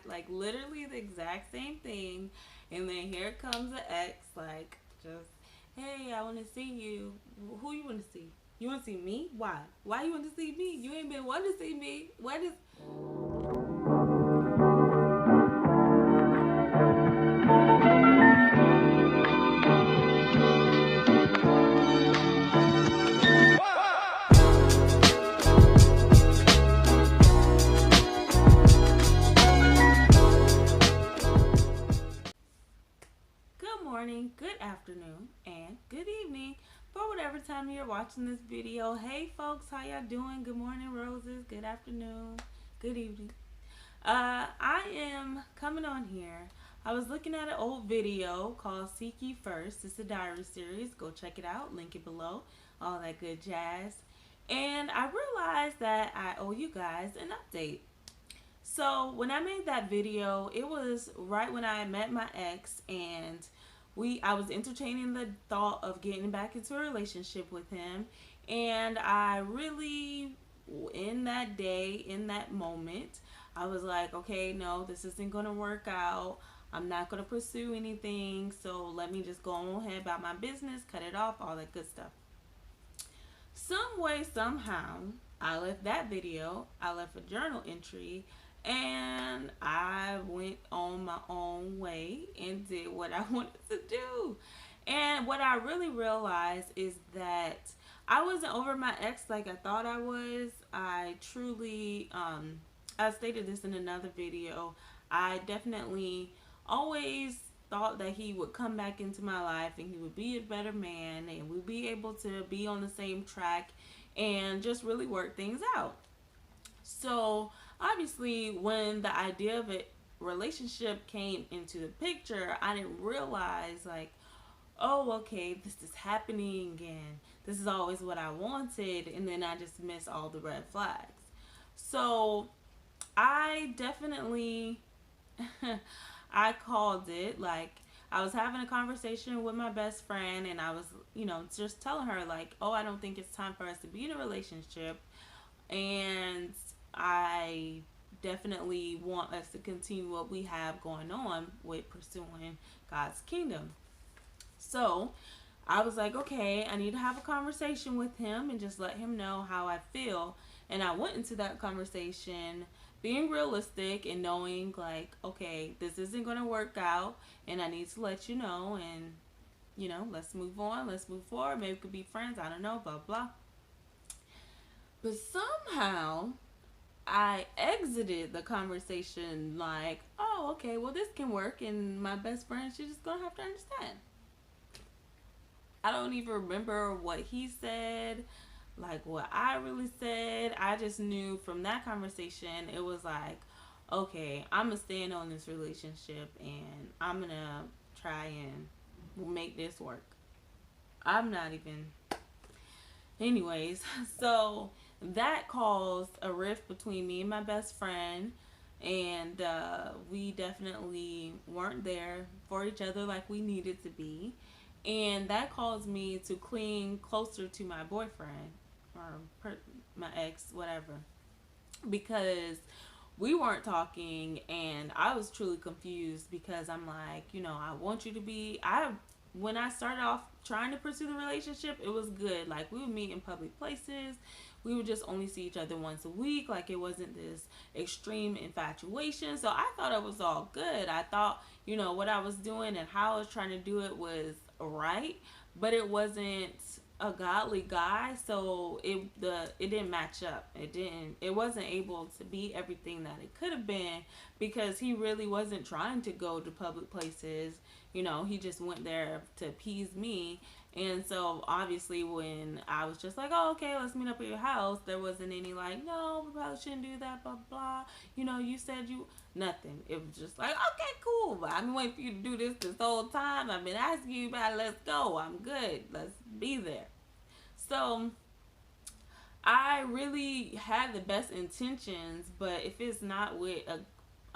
Like literally the exact same thing. And then here comes the ex, like just, hey, I want to see you. Who you want to see? You want to see me? Why? Why you want to see me? You ain't been wanting to see me. What is? Good morning, good afternoon, and good evening for whatever time you're watching this video. Hey folks, how y'all doing? Good morning, roses. Good afternoon, good evening. I am coming on here. I was looking at an old video called Seek Ye First. It's a diary series. Go check it out. Link it below. All that good jazz. And I realized that I owe you guys an update. So when I made that video, it was right when I met my ex, and I was entertaining the thought of getting back into a relationship with him. And I really, in that day, in that moment, I was like, okay, no, this isn't going to work out. I'm not going to pursue anything. So let me just go on ahead about my business, cut it off, all that good stuff. Some way, somehow, I left that video, I left a journal entry, and I went on my own way and did what I wanted to do. And what I really realized is that I wasn't over my ex like I thought I was. I truly, I stated this in another video. I definitely always thought that he would come back into my life and he would be a better man and we'd be able to be on the same track and just really work things out. So obviously when the idea of a relationship came into the picture, I didn't realize like, oh, okay, this is happening and this is always what I wanted, and then I just missed all the red flags. So I definitely I called it. Like, I was having a conversation with my best friend and I was, just telling her like, oh, I don't think it's time for us to be in a relationship, and I definitely want us to continue what we have going on with pursuing God's kingdom. So I was like, okay, I need to have a conversation with him and just let him know how I feel. And I went into that conversation being realistic and knowing like, okay, this isn't going to work out and I need to let you know, and let's move on, let's move forward, maybe we could be friends, I don't know, blah blah. But somehow I exited the conversation like, oh, okay, well, this can work, and my best friend, she's just gonna have to understand. I don't even remember what he said, like what I really said. I just knew from that conversation, it was like, okay, I'm gonna stand on this relationship and I'm gonna try and make this work. I'm not even. Anyways, so that caused a rift between me and my best friend, and we definitely weren't there for each other like we needed to be, and that caused me to cling closer to my boyfriend or my ex, whatever, because we weren't talking, and I was truly confused because I'm like, I want you to be. When I started off trying to pursue the relationship, it was good. Like, we would meet in public places. We would just only see each other once a week. Like, it wasn't this extreme infatuation. So I thought it was all good. I thought, what I was doing and how I was trying to do it was right, but it wasn't a godly guy, so it didn't match up. It wasn't able to be everything that it could have been, because he really wasn't trying to go to public places. He just went there to appease me. And so obviously when I was just like, oh, okay, let's meet up at your house, there wasn't any like, no, we probably shouldn't do that, blah blah, you said you nothing. It was just like, okay, cool, but I've been waiting for you to do this whole time. I've been asking you about it. Let's go, I'm good, let's be there. So I really had the best intentions, but if it's not with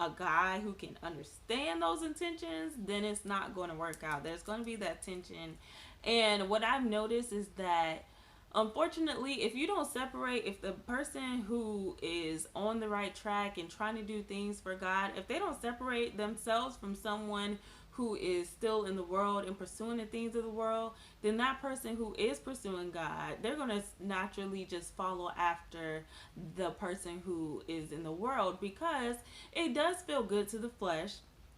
a guy who can understand those intentions, then it's not going to work out. There's going to be that tension. And what I've noticed is that unfortunately, if you don't separate, if the person who is on the right track and trying to do things for God, if they don't separate themselves from someone who is still in the world and pursuing the things of the world, then that person who is pursuing God, they're going to naturally just follow after the person who is in the world, because it does feel good to the flesh.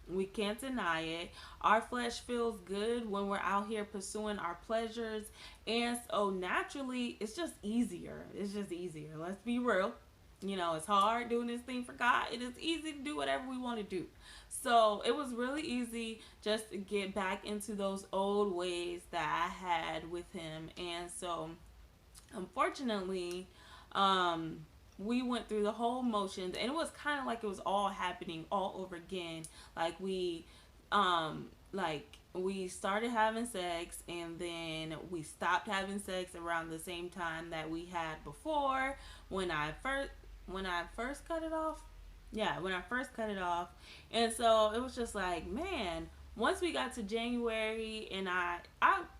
We can't deny it. Our flesh feels good when we're out here pursuing our pleasures. And so naturally, it's just easier. It's just easier. Let's be real. You know, it's hard doing this thing for God. It is easy to do whatever we want to do. So it was really easy just to get back into those old ways that I had with Him. And so, unfortunately, um, we went through the whole motions, and it was kind of like it was all happening all over again. Like we started having sex, and then we stopped having sex around the same time that we had before. When I first cut it off, yeah, when I first cut it off. And so it was just like, man, once we got to January, and I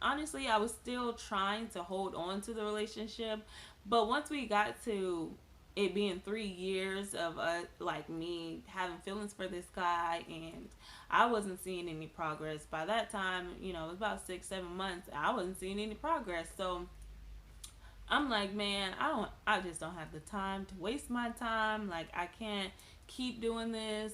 honestly, I was still trying to hold on to the relationship, but once we got to it being 3 years of like me having feelings for this guy, and I wasn't seeing any progress. By that time, it was about 6, 7 months. I wasn't seeing any progress. So I'm like, man, I just don't have the time to waste my time. Like, I can't keep doing this.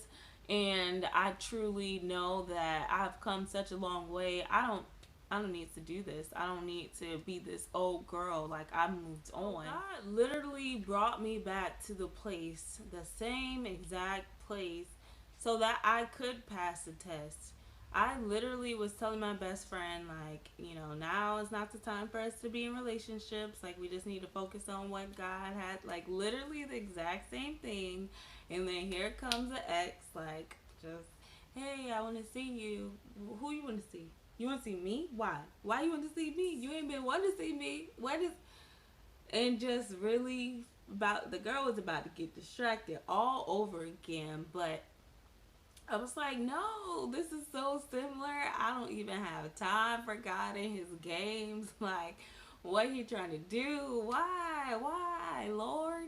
And I truly know that I've come such a long way. I don't need to do this. I don't need to be this old girl. Like, I moved on. God literally brought me back to the place, the same exact place, so that I could pass the test. I literally was telling my best friend, like, now is not the time for us to be in relationships. Like, we just need to focus on what God had. Like, literally the exact same thing. And then here comes an ex, like, just, hey, I want to see you. Who you want to see? You want to see me? Why? Why you want to see me? You ain't been wanting to see me. What is... And just really about... The girl was about to get distracted all over again. But I was like, no, this is so similar. I don't even have time for God and His games. Like, what He trying to do? Why, Lord?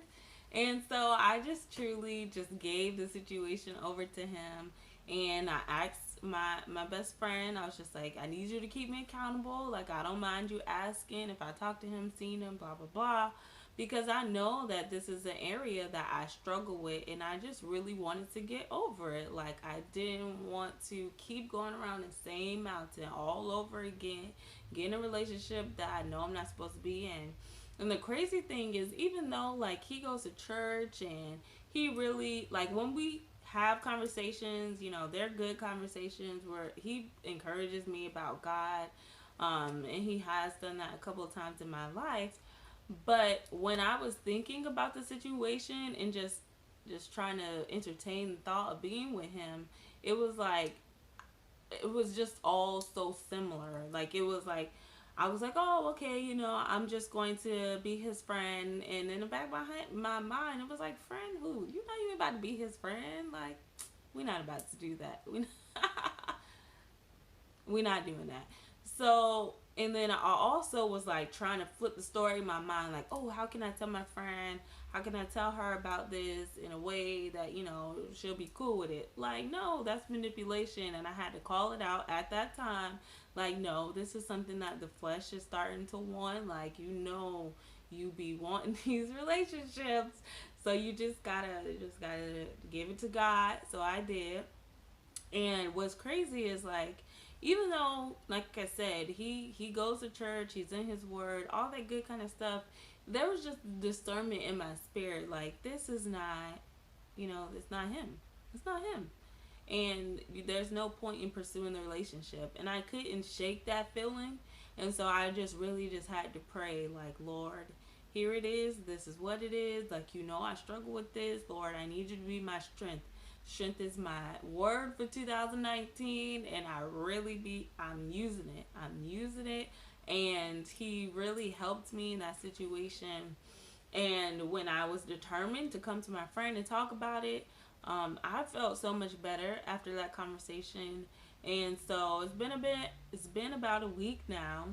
And so I just truly just gave the situation over to Him. And I asked my best friend, I was just like, I need you to keep me accountable. Like, I don't mind you asking if I talk to him, seen him, blah, blah, blah. Because I know that this is an area that I struggle with, and I just really wanted to get over it. Like, I didn't want to keep going around the same mountain all over again, get in a relationship that I know I'm not supposed to be in. And the crazy thing is, even though, like, he goes to church and he really, like, when we have conversations, they're good conversations where he encourages me about God, and he has done that a couple of times in my life. But when I was thinking about the situation and just trying to entertain the thought of being with him, it was like, it was just all so similar. Like, it was like, I was like, oh, okay, I'm just going to be his friend. And in the back of my mind, it was like, friend who? You ain't about to be his friend. Like, we're not about to do that. We're not doing that. So, and then I also was like trying to flip the story in my mind, like, oh, how can I tell my friend? How can I tell her about this in a way that, she'll be cool with it? Like, no, that's manipulation. And I had to call it out at that time. Like, no, this is something that the flesh is starting to want. Like, you be wanting these relationships. So you just gotta give it to God. So I did. And what's crazy is, like, even though, like I said, he goes to church, he's in his word, all that good kind of stuff, there was just discernment in my spirit. Like, this is not, it's not him. It's not him. And there's no point in pursuing the relationship. And I couldn't shake that feeling. And so I just really just had to pray, like, Lord, here it is. This is what it is. Like, I struggle with this. Lord, I need you to be my strength. Strength is my word for 2019, and I'm using it. And he really helped me in that situation. And when I was determined to come to my friend and talk about it, I felt so much better after that conversation. And so it's been about a week now,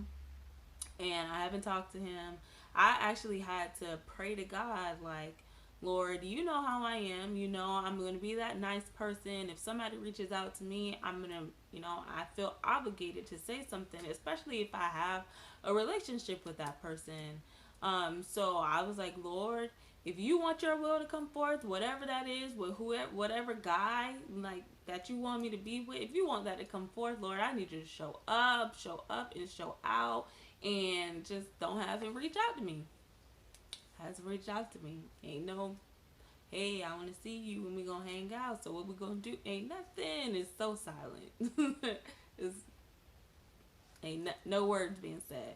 and I haven't talked to him. I actually had to pray to God, like, Lord, you know how I am. You know, I'm going to be that nice person. If somebody reaches out to me, I'm going to, I feel obligated to say something, especially if I have a relationship with that person. So I was like, Lord, if you want your will to come forth, whatever that is, with whoever, whatever guy like that you want me to be with, if you want that to come forth, Lord, I need you to show up and show out, and just don't have him reach out to me. Has reached out to me. Ain't no, hey, I want to see you when we gonna hang out. So what we gonna do? Ain't nothing. It's so silent. it's no words being said.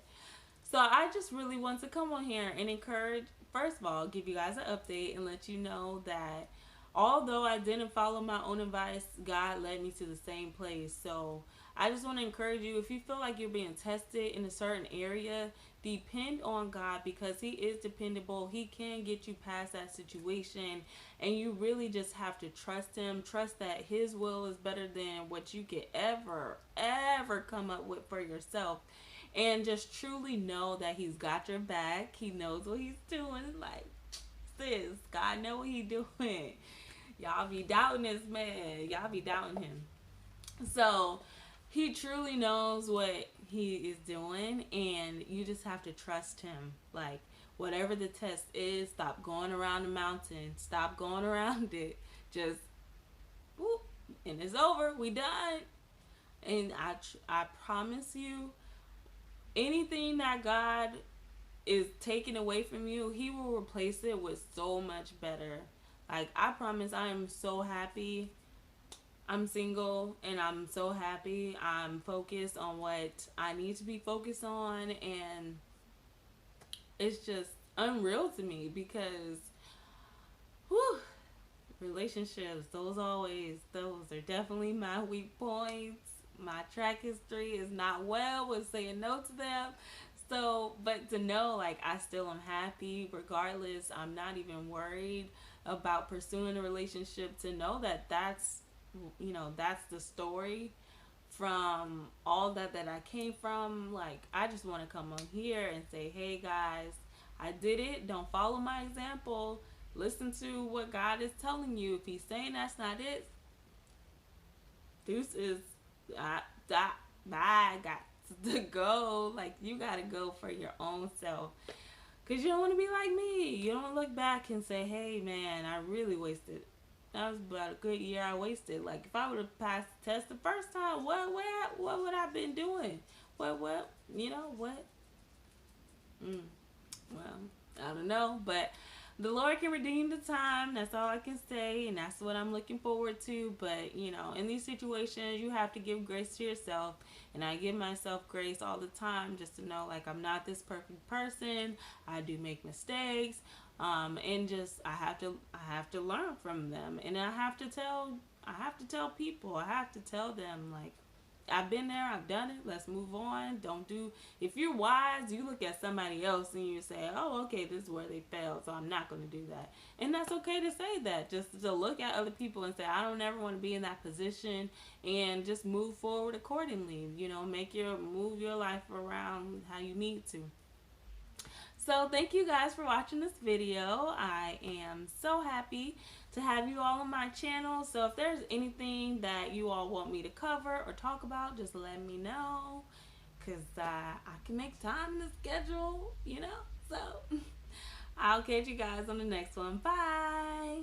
So I just really want to come on here and encourage, first of all, give you guys an update and let you know that although I didn't follow my own advice, God led me to the same place. So I just want to encourage you, if you feel like you're being tested in a certain area, depend on God, because He is dependable. He can get you past that situation, and you really just have to trust Him. Trust that His will is better than what you could ever come up with for yourself. And just truly know that He's got your back. He knows what He's doing. Like, sis, God know what He doing. Y'all be doubting this man. Y'all be doubting Him. So He truly knows what He is doing, and you just have to trust Him. Like, whatever the test is, stop going around the mountain. Stop going around it. Just whoop, and it's over. We done. And I promise you, anything that God is taken away from you, He will replace it with so much better. Like, I promise, I am so happy I'm single, and I'm so happy. I'm focused on what I need to be focused on, and it's just unreal to me because whew, relationships, those are definitely my weak points. My track history is not well with saying no to them. So, but to know, like, I still am happy regardless. I'm not even worried about pursuing a relationship. To know that that's the story from all that I came from. Like, I just want to come on here and say, hey guys, I did it. Don't follow my example. Listen to what God is telling you. If He's saying that's not it, this is I got to go. Like, you gotta go for your own self, because you don't want to be like me. You don't look back and say, hey man, I really wasted, that was about a good year I wasted. Like, if I would have passed the test the first time, what would I been doing? What you know what? Well, I don't know, but the Lord can redeem the time. That's all I can say, and that's what I'm looking forward to. But, in these situations, you have to give grace to yourself, and I give myself grace all the time, just to know, like, I'm not this perfect person. I do make mistakes, and just I have to learn from them, and I have to tell people. I have to tell them, like, I've been there, I've done it, let's move on. Don't do, if you're wise, you look at somebody else and you say, oh, okay, this is where they failed, so I'm not going to do that. And that's okay to say that, just to look at other people and say, I don't ever want to be in that position, and just move forward accordingly. Move your life around how you need to. So thank you guys for watching this video. I am so happy to have you all on my channel. So if there's anything that you all want me to cover or talk about, just let me know, because I can make time in the schedule, So I'll catch you guys on the next one. Bye.